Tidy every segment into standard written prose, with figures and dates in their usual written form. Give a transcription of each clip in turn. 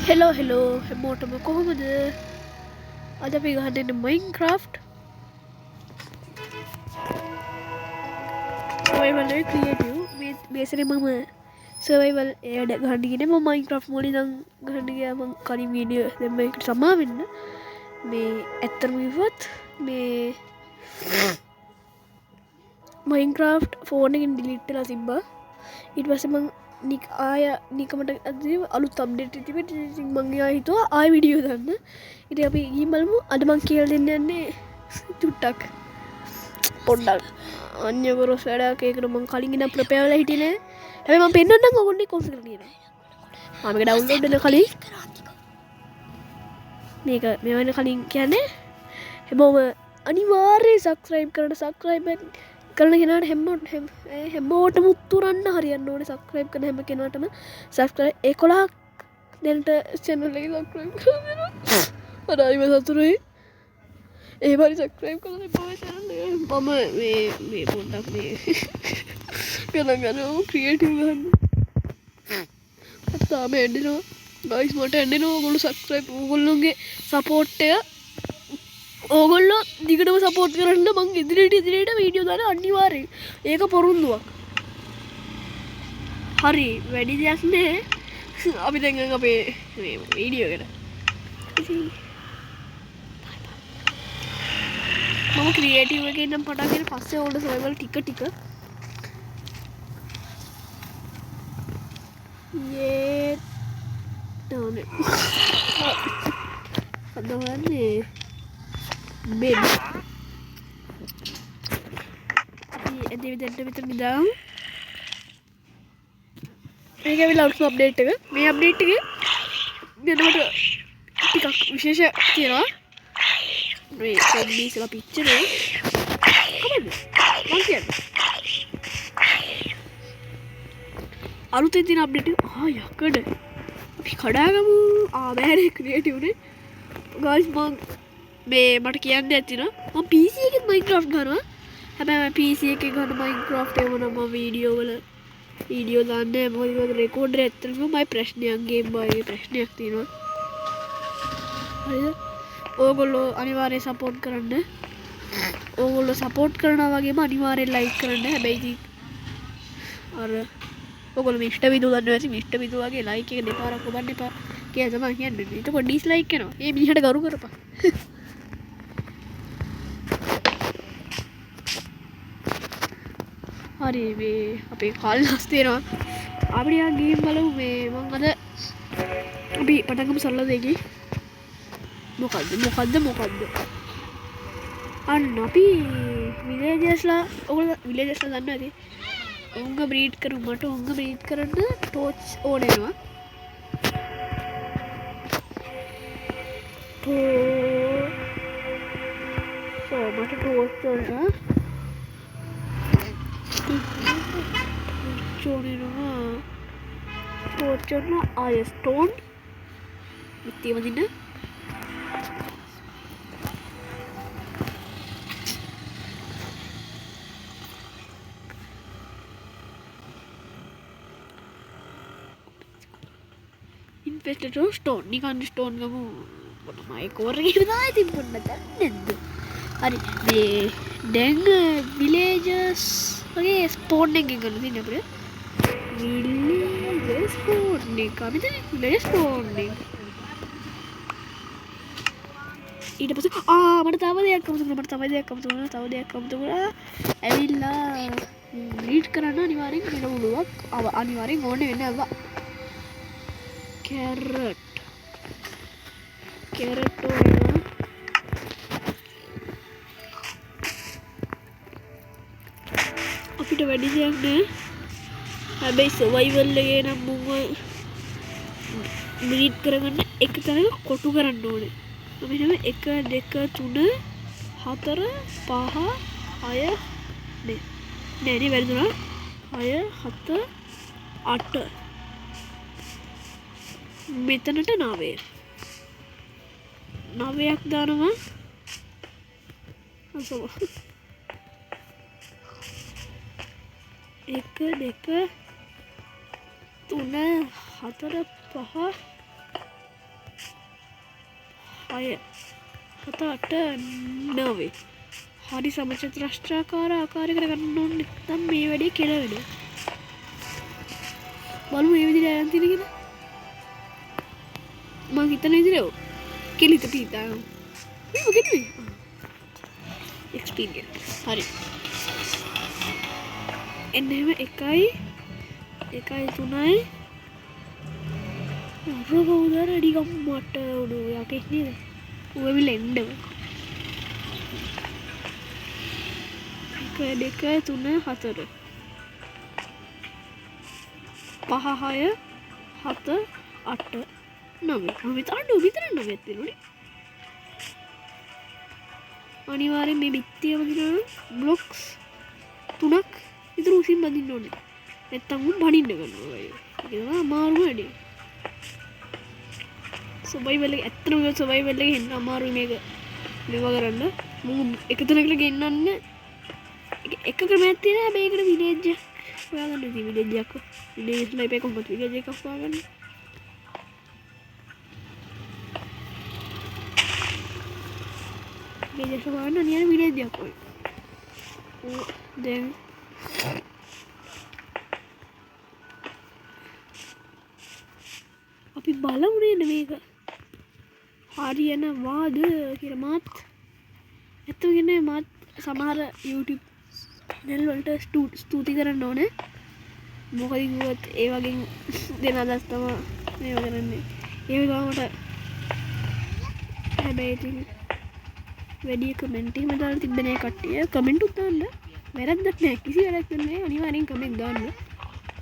Hello හැමෝටම කොහොමද අද අපි ගහන්න මයින්ක්‍රාෆ්ට් සර්වයිවල් ක්‍රියේටිව් මේසරේ මම සර්වයිවල් එයට ගහන්නගෙන ම මයින්ක්‍රාෆ් මොලි දම් ගහන්නගයා මං කලින් වීඩියෝ දෙම එකට සමා වෙන්න මේ ඇත්තරම විවත් මේ මයින්ක්‍රාෆ්ට් ෆෝනකින් ඩිලිට්ටලා තිබ්බා ඉට පසමං නික් ආය නිකමට අද අලු තම්ඩෙට තිබට මංයා හිතුවා ආය විඩියෝ දන්න ඉට අපි ගීමල්මු අඩමං කියල් දෙන්න යන්නේ චුට්ටක් පොඩ්ඩක් අන්‍යවරොස් වැඩකේකට මං කලින්ගෙන ප්‍රපෑවල හිටින හැම පෙන්න්න ඔගොන්නේ කොස කරන මක ඩවන්ලෝඩ්න කලින් මේක මෙවන කලින් කියන්නේ හැබෝම අනිවාර්ය සක්ස්‍රයිබ් කරන සක්‍රයිබන් කරන කෙනට හැමෝට මුත්තුරන්න හරියන්න ඕන සක්‍රයිබ් කන හැම කෙනටම සස්කර එකොලාක් දැනට චැනල්ලි සක්‍රයිබ් අඩයිම සතුරයි ඒ පරි සක්‍රයිබ් කල මම මේ පොන්ටක් මේ කළගන ක්‍රියටවන්න අත්තාම එඩනවා ගයිස් මට ඇන්ඩෙනවා ගොලු සක්‍රයිබ් ගොල්ලුන්ගේ සපෝට්ටය ඕගොල්ල දිගටම සපෝට් කරන්න මං ඉදිරිට වීඩියෝ දන අනිවාරය ඒක පොරුන්දුවක් හරි වැඩි දෙයක් නෑ අපි දැඟ අපේ වීඩියෝකට මම ක්‍රියේටව එක නම් පටාගෙන පස්සේ ඕඩ සොයවල් ටික ඒ අදවන්නේ බෙන් ඇති විතට විතර නිදාම් ඒකවි ලවස් අප්ඩේට් එක මේ අප්ඩේට් එක දෙනට ටිකක් විශේෂ තියෙනවා මේ සලා පිච්චනේ අලුත තින අප්ඩේට යකඩ අපි කඩාගමු ආබෑරය ක්‍රියටවනේ ගයිස් මං මේ මට කියන්න ඇතින පිසි එක මයින්ක්‍රෆ් ගනවා හැබැ පිසි එක ගන්න මයින්ක්‍රෆ් එවනම වීඩියෝවල වීඩියෝ දන්න මොද රෙකෝඩ් ඇත්තරම මයි ප්‍රශ්නයන්ගේ බයි ප්‍රශ්නයක් තියෙනවා ඕගොල්ලෝ අනිවාරය සපෝට් කරන්න ඕගොල්ලො සපෝට් කරන වගේ අනිවාරය ලයික් කරන්න හැබැයිති අර ඔගොල මිට විදු දන්න ඇති මිට විදුවගේ ලයික එක දෙපාරක් බන්න එපා කියතම කියන්න ට ඩිස් ලයික් කනවා ඒ මිහට ගරු කරපා හරි මේ අපේ කල් හස්තේනවා අපියා ගේම් බලු මේ මං අද අපි පටකම සල්ල දෙකි මොකක්ද අන්න අපි විලේජස්ලා ඔගල විලේජස්ල දන්න ඇති උංග බ්‍රීඩ් කරු මට උංග බ්‍රීඩ් කරන්න ටෝච් ඕනෙනවා මට ටෝච්චෝන චෝනනවා ටෝච්චොන්න අය ස්ටෝන් විත්තියමදින්න ඉන්පෙස්ට ස්ටෝන් නිකන් ස්ටෝන් ගමු මයි කෝරගෙනදා තිබන්න නැද්ද හරි මේ දැන් විලේජස් වගේ ස්පෝර්න් එක ගන්න තිනපර ස්පෝර්න් එක අපිත විලජ ස්පෝර්න් ඊට පස මට තව දෙයක් කමතුනට තව දෙයක් කමතුන තව දෙයක් කමතුකර ඇවිල්ලා ලීට් කරන්න අනිවාරෙන් වෙනවුලුවක් අව අනිවාරෙන් ඕන වෙන්න ඇවා කැරට් අපිට වැඩි දෙයක් නෑ හැබැයි සවයිවල්ලගේ නම් මුම බ්‍රීඩ් කරගන්න එක තැන කොටු කරන්න ඕනේ මෙම 1 2 3 4 5 6 නෑනේ වැරදුනා 6 7 8 මෙතනට නාවේ නවයක් දානවා එක දෙක තුන හතර පහ 6 7 8 9 හරි සමචතුරස්‍රාකාර ආකාරයකට ගන්න ඕනේ නැත්නම් මේ වැඩේ කෙල වෙනවා බලමු මේ විදිහට යන් තියෙන කියලා මං හිතන විදිහට කෙලිත පීතා මේ මොකද මේ එක්ස්පීරියන්ස් හරි එන්නේම 1 3යි කවුදර ඩිකම් මට උඩු යකෙක් නේද ඌ විල එන්නව 1 2 3 4 5 6 7 8 9 අපි තාඩු විතර 9ක් තියෙනුනේ අනිවාර්යෙන් මේ බිත්තිය වදින බ්ලොක්ස් 3ක් විතර උසින් බදින්න ඕනේ නැත්තම් උන් බනින්න ගන්නවා ඒක තමයි අමාරු වැඩේ සර්වයිවල් එක ඇත්තටම සර්වයිවල් එකේ එන්න අමාරුයි මේක මේවා කරන්න මම එක තැනකට ගෙන්නන්න එක ක්‍රමයක් තියෙනවා හැබැයි ඒකට විලේජ් එක හොයාගන්න ඉතින් විලේජ් එකක් විලේජ් ලයිප් එක කොහොමද විලේජ් එකක් හොයාගන්න විලේජ් එක හොයාගන්න නියම විලේජ් එකක් ඔය දැන් අපි බලමු නේද මේක හරියනවාද කියලා මාත් ඇත්තම කියන්නේ මාත් සමහර YouTube channel වලට ස්තුති කරන්න ඕනේ මොකද කිව්වොත් ඒ වගේ දෙන අදහස් තමයි මේව කරන්නේ ඒ වගේමට හැබැයි ඉතින් වැඩි කමෙන්ට් එහෙම දාලා තිබ්බනේ කට්ටිය කමෙන්ට් උත් දාන්න වැරද්දක් නැහැ කිසි වැරද්දක් නැහැ අනිවාර්යෙන් කමෙන්ට් දාන්න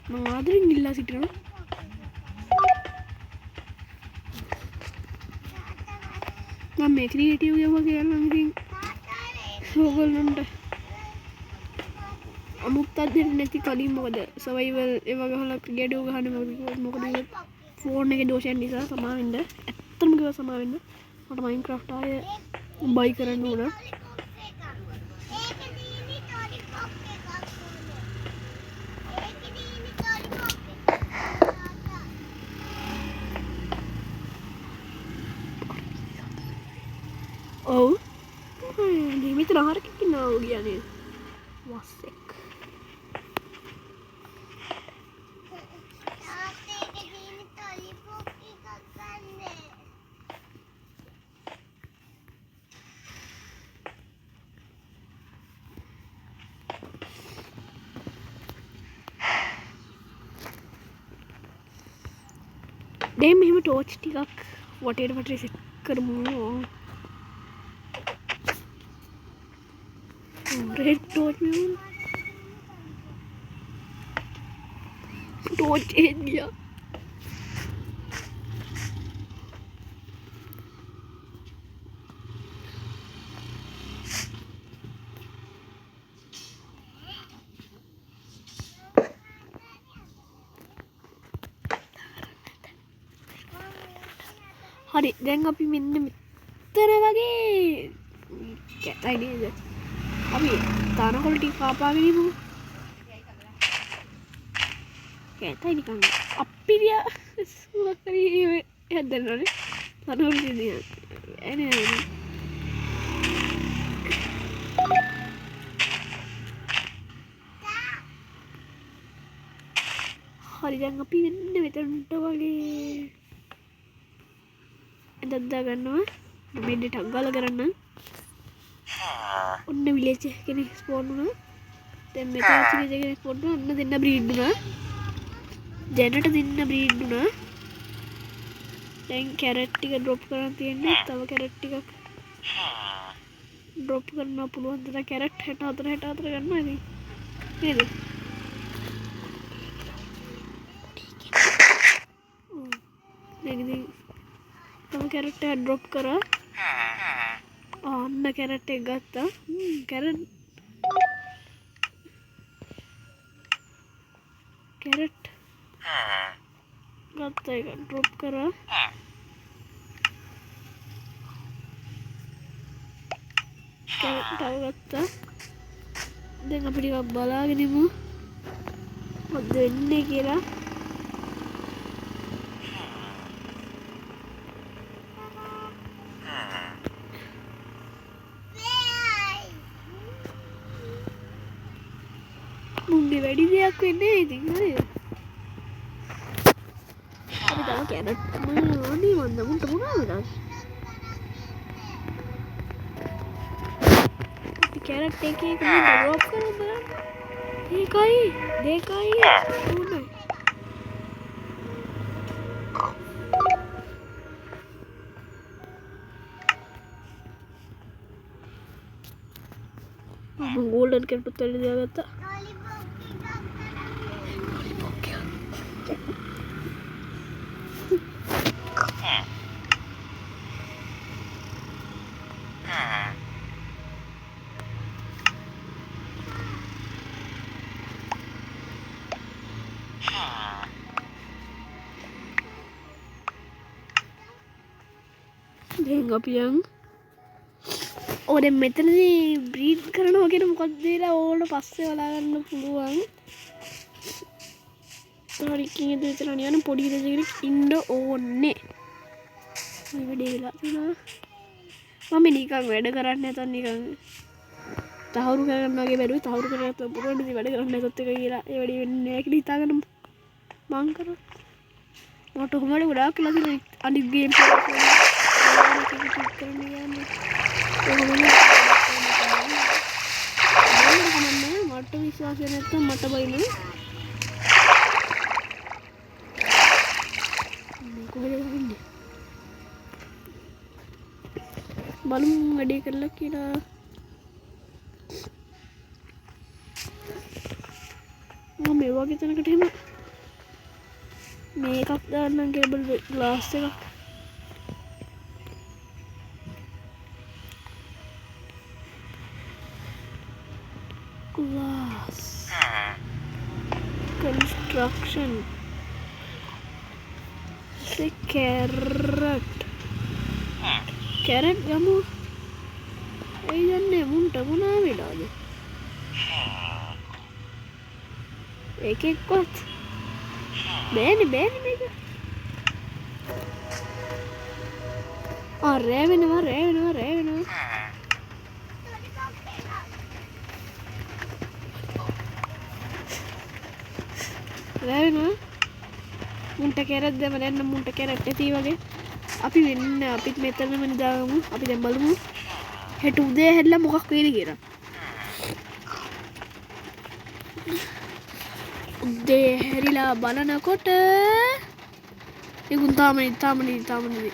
මම ආදරෙන් ඉල්ලා සිටිනවා මම මේ ක්‍රියේටිව් ඒවා කියනවා ඉතින් ඕගොල්ලන්ට අමුත්තක් දෙන්නේ නැති කලින් මොකද සර්වයිවල් ඒවා ගහලා ක්‍රියේටිව් ගහන්න මොකද ෆෝන් එකේ දෝෂයන් නිසා සමා වෙන්න ඇත්තටම කිව්වා සමා වෙන්න මට මයින්ක්‍රාෆ්ට් ආය බයි කරන්න ඕන ඔව් මෙතන ආහාරයක් ඉන්නවා කියන්නේ වස්සෙක් දැන් මෙහෙම ටෝච් ටිකක් වටේට සෙට් කරමු रेड टॉर्च में टॉर्च चेंज किया හරි දැන් අපි මෙන්න මෙතන වගේ කැතයි නේද අපි තානකොළ ටික කාපාගෙන ඉමු කැතයි නිකන් අප්පිරිය සුවකරි හැදෙන්නනේ තානකොළ දිනේ එනේ හරි දැන් අපි මෙන්න මෙතනට වගේ එදක් දාගන්නවා මෙන්න ටක් ගාලා කරන්න ඔන්න විලේජ් කෙනෙක් ස්පෝන් වුණා දැන් මෙතන විලේජ් කෙනෙක් ස්පෝන් වුණා ඔන්න දෙන්න බ්‍රීඩ් වුණා දැනට දෙන්න බ්‍රීඩ් වුණා දැන් කැරට් ටික ඩ්‍රොප් කරන් තියෙන්නේ තව කැරට් ටිකක් ඩ්‍රොප් කරන්න පුළුවන් ද කැරට් 64 ගන්නවා ඉතින් නේද දැන් ඉතින් තව කැරට් එක ඩ්‍රොප් කරා අන්න කැරට් එක ගත්තා කැරට් ගත්තා එක ඩ්‍රොප් කරා කැරට් තව ගත්තා දැන් අපි ටිකක් බලාගෙන ඉමු මොකද වෙන්නේ කියලා මංගේ වැඩි දෙයක් වෙන්නේ ඉතින් හරිද අපි තව කැරට් අනේ මන්ද මුන්ට මොනවද අපි කැරට් එකේ ඩ්‍රොප් කරමු බලන්න දෙකයි තුනයි golden carrot උත්තර දියාගත්තා දැන් අපි යන් ඔය මෙතනදී බ්‍රීඩ් කරනවා කියන මොකක්ද දීලා ඕකට පස්සේ වලා ගන්න පුළුවන්. හරි කීයද විතර යන පොඩි දෙයක් ඉන්න ඕනේ. මේ වැඩේ වෙලා තියෙනවා. මම නිකන් වැඩ කරන්නේ නැතත් නිකන් තහවුරු කරගන්න වගේ බැලුවේ තහවුරු කරගත්ත පුරවන්න ඉතින් වැඩ කරන්නේ නැතත් එක කියලා ඒ වැඩේ වෙන්නේ නැහැ කියලා හිතාගෙන මං කරා. මට කොහමද ගොඩාක් කියලා තියෙන අනිත් ගේම් මට විශ්වාසය නැත්තම් මට බයින කොහෙද ඉන්නේ බලමු වැඩේ කරලා කියලා මම මේ වගේ තැනකට එහෙම මේකක් දාන්නම් කේබල් ග්ලාස් එක glass construction say carrot gamu ei danne munta guna velada ekekවත් බෑනේ මේක රෑ වෙනවා මුන්ට කැරට් දෙම දැන් මුන්ට කැරට් ඇති වගේ අපි වෙන්න අපිත් මෙතනම නිදාගමු අපි දැන් බලමු හෙට උදේ හැදලා මොකක් වෙයිද කියලා උදේ හැරිලා බලනකොට ඒගොල්ලෝ තාමනේ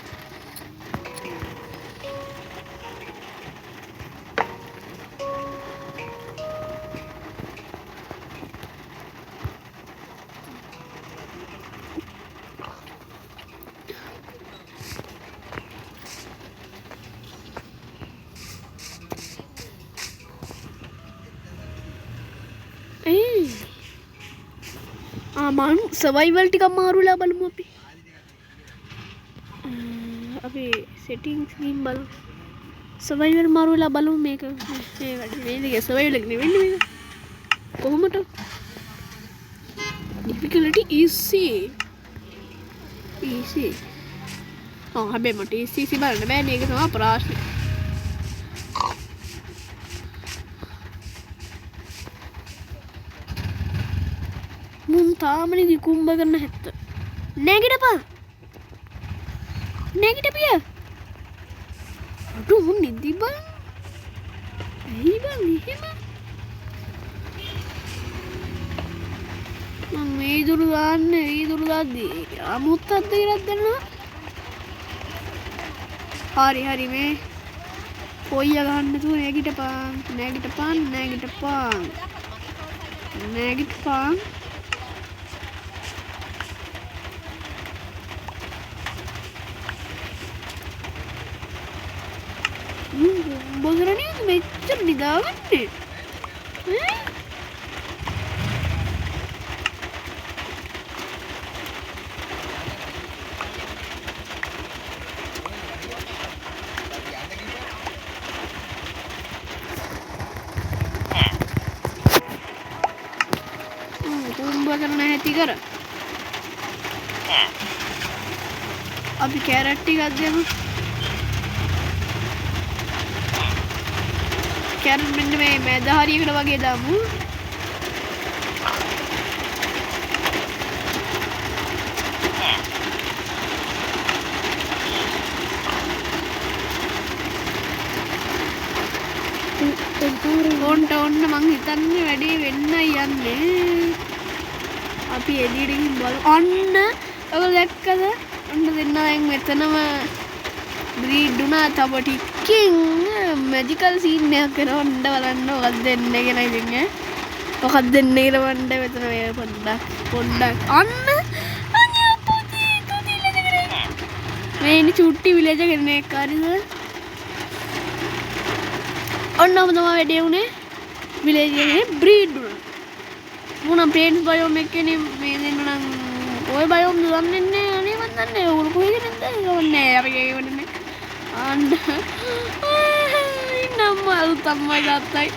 මම සර්වයිවල් ටිකක් මාරුලා බලමු අපි සෙටින්ග්ස් ගිහින් බලමු සර්වයිවල් මාරුලා බලමු මේක මේ වැඩි වේද සර්වයිවල් එක නෙවෙයි මේක කොහොමද difficulty easy හැබැයි මට easy බලන්න බෑනේ ඒක තමයි ප්‍රශ්නේ මුන් තාමනේ කුම්බ කරන හැත්ත නැගිටපන් නැගිටපිය අඩු මුන් නිදි බං ඇයි බං එහෙම මම මේ දුරු දාද්දී අමුත්තක් දෙකක් දෙන්නවා හරි මේ පොయ్య ගන්න තු නැගිටපන් බොදරනේ මෙච්චර නිදාගන්නේ කුම්බ කරන හැටි කර අපි කැරට් ටිකක් දෙමු කැරට් මෙන්න මේ මැද හරියකට වගේ දාමු ඕන්ට ඔන්න මං හිතන්නේ වැඩේ වෙන්නයි යන්නේ. අපි එළියට ගිහින් බලමු. අන්න ඔය දැක්කද? ඔන්න දෙන්න දැන් මෙතනම බ්‍රීඩ් වුණා. තව ටිකකින් මැජිකල් සීන් එකක් කරවන්න බලන්න මොකක්ද දෙන්නේ කියලා ඉතින් ඈ. මොකක්ද දෙන්නේ කියලා වණ්ඩ මෙතන මේ පොඩ්ඩක් අන්න අනේ පුතේ මේ චුට්ටි විලේජ් එකේ නේ කාරිද? ඔන්නම තමයි වැඩේ උනේ. විලේජ් එකේ බ්‍රීඩ් වුණා. මොනම් පේන්ට් බයෝම් එකේ මේ දෙන්න නම් ඔය බයෝම් දන්නේ නැහැ. අනේ මන් දන්නේ උරු කොහෙද නැද්ද? ඕනේ අපි ගෙවන්නේ. අන්න නම්ම අලුතම්මයි තාත්තයි.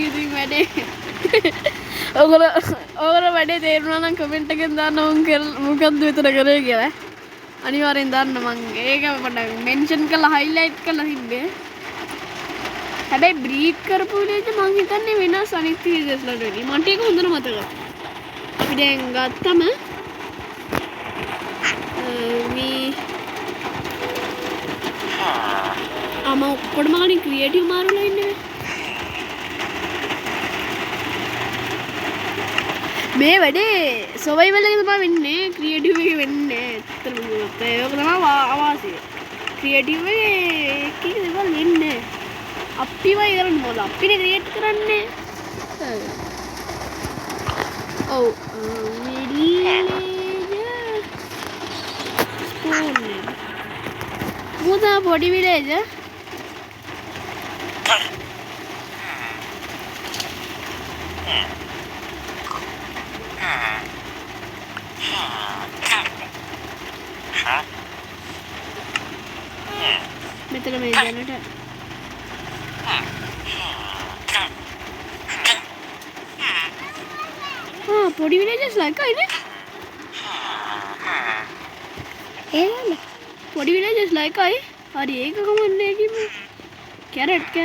ඉතින් වැඩේ. ඔයගොල්ලෝ වැඩේ තේරුණා නම් කමෙන්ට් එකෙන් දාන්න මොකද්ද විතර කරේ කියලා. අනිවාර්යෙන් දාන්න මං ඒක පොඩ්ඩක් මෙන්ෂන් කරලා හයිලයිට් කරලා තිබ්බේ. හැබැයි බ්‍රීඩ් කරපු විදිහට මං හිතන්නේ වෙනස් අනිත් විදිහට වැඩි. මට ඒක හොඳට මතකයි. අපි දැන් ගත්තම මේ ඔක්කොටම කලින් ක්‍රියේටිව් මාරුලා ඉන්නේ. මේ වැඩේ සර්වයිවල් එක තමයි වෙන්නේ. ක්‍රියේටිව් එකේ වෙන්නේ ඇත්තටම කිව්වොත් ඒක තමයි අවාසිය. ක්‍රියේටිව් එකේ දේවල් වෙන්නේ අපිවයි කරන්නේ මොකද අපිනේ ක්‍රියේට් කරන්නේ. ඔව් විලේජ් ස්පෝන් මුදා පොඩි විලේජ් මෙතන මේ දැනට පොඩි විලේජස් ලයිකයි නේ. ඒවල පොඩි විලේජස් ලයිකයි. හරි ඒක කමන්නේ කිව්වේ. කැරට්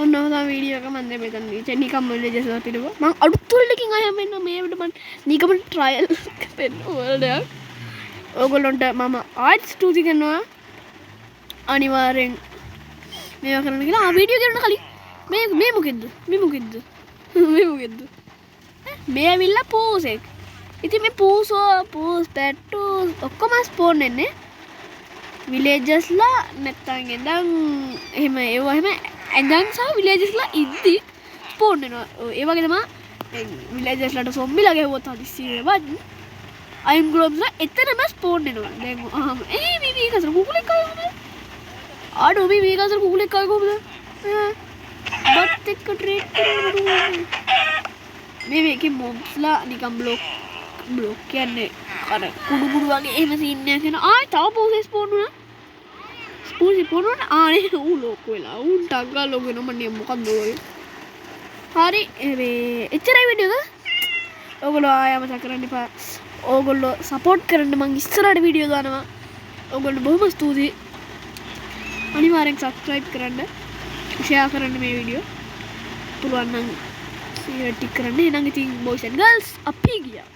ඔන්න ඔය වීඩියෝ එක මම දැන් මෙතන නිකම් විලේජස් වලට ඉරුවා. මම අලුත් තුල්ලකින් ආයෙ මෙන්න මේ විදිහට මම නිකම් ට්‍රයිල් කරන්න ඕනද. ඕගොල්ලන්ට මම ආයිත් ස්තුති කරනවා. අනිවාර්යෙන් මේවා කරන්න කියලා. වීඩියෝ කරන්න කලින් මේ මොකෙද්ද? මේ ඇවිල්ලා පූස් එක. ඉතින් මේ පූස් පැට්ටු ඔක්කොම ස්පෝන් වෙන්නේ විලේජස්ලා නැත්තම් එඳන් එහෙම ඒවා එහෙම ඇඳන් සහ විලේජස්ලා ඉද්දි ස්පෝන් වෙනවා. ඒ වගේ තමයි විලේජස්ලාට සොම්බිලා ගෙවුවොත් හදිස්සියේවත් අයිම් ග්ලෝබ්ස්ලා එතනම ස්පෝන් වෙනවා. දැන් මේ කසර කුකුලෙක් ආවද? ආඩෝ මේ කසර කුකුලෙක් ආව කොහොමද? බත් එක්ක ට්‍රේඩ් කරනවා. මේකේ මොබ්ස්ලා නිකන් බ්ලොක් කියන්නේ අර කුඩු වගේ එහෙම සීන් එකක් කරන ආයි තව පෝසෙස් ස්පෝන් වුණා. ස්පෝන් ආනේ ඌ ලොක් වෙලා ඌන් ටක් ගාලා ලොග් වෙනවා. මන්නේ මොකක්ද ඔය? හරි මේ එච්චරයි වීඩියෝ එක. ඔයගොල්ලෝ ආයම කරන්න එපා. ඕගොල්ලෝ සපෝට් කරන්න මං ඉස්සරහට වීඩියෝ දානවා. ඕගොල්ලෝ බොහොම ස්තුතියි. අනිවාර්යෙන් සබ්ස්ක්‍රයිබ් කරන්න, ෂෙයා කරන්න මේ වීඩියෝ. පුළුවන් නම් ටික් කරන්න. එහෙනම් ඉතින් බොයිස් ඇන්ඩ් ගර්ල්ස් අපි ගියා.